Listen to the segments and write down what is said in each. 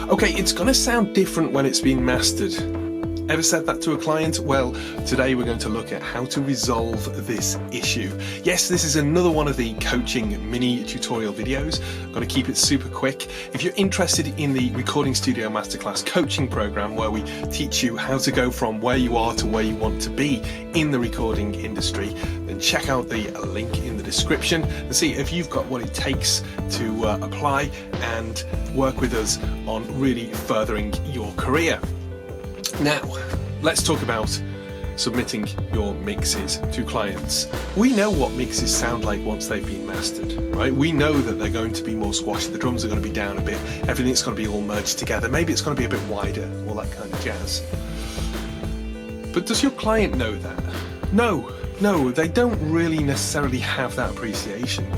Okay, it's going to sound different when it's being mastered. Ever said that to a client? Well, today we're going to look at how to resolve this issue. Yes, this is another one of the coaching mini tutorial videos. I'm going to keep it super quick. If you're interested in the Recording Studio Masterclass coaching program, where we teach you how to go from where you are to where you want to be in the recording industry, then check out the link in the description and see if you've got what it takes to apply and work with us on really furthering your career. Now, let's talk about submitting your mixes to clients. We know what mixes sound like once they've been mastered, right? We know that they're going to be more squashy, the drums are going to be down a bit, everything's going to be all merged together, maybe it's going to be a bit wider, all that kind of jazz. But does your client know that? No, they don't really necessarily have that appreciation.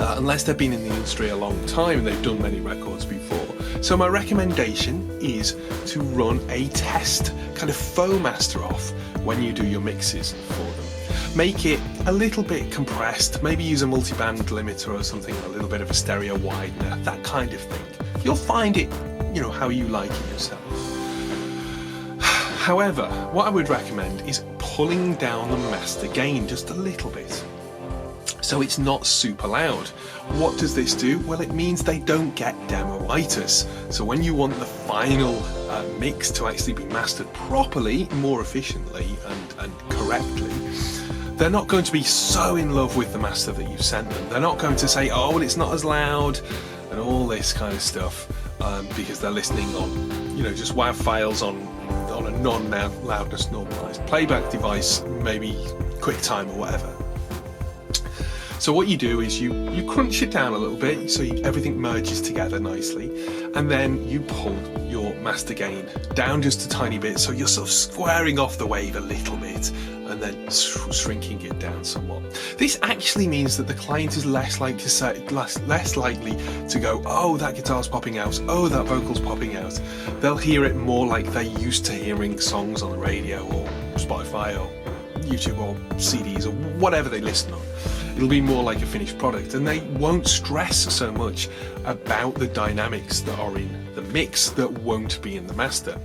Unless they've been in the industry a long time and they've done many records before. So my recommendation is to run a test, kind of faux master off when you do your mixes for them. Make it a little bit compressed, maybe use a multi-band limiter or something, a little bit of a stereo widener, that kind of thing. You'll find it, how you like it yourself. However, what I would recommend is pulling down the master gain just a little bit, so it's not super loud. What does this do? Well, it means they don't get demo-itis. So when you want the final mix to actually be mastered properly, more efficiently and correctly, they're not going to be so in love with the master that you've sent them. They're not going to say, oh, well, it's not as loud and all this kind of stuff, because they're listening on, just WAV files on a non-loudness normalized playback device, maybe QuickTime or whatever. So what you do is you crunch it down a little bit so everything merges together nicely, and then you pull your master gain down just a tiny bit, so you're sort of squaring off the wave a little bit and then shrinking it down somewhat. This actually means that the client is less likely to go, oh, that guitar's popping out, oh, that vocal's popping out. They'll hear it more like they're used to hearing songs on the radio or Spotify or YouTube or CDs or whatever they listen on. It'll be more like a finished product, and they won't stress so much about the dynamics that are in the mix that won't be in the master.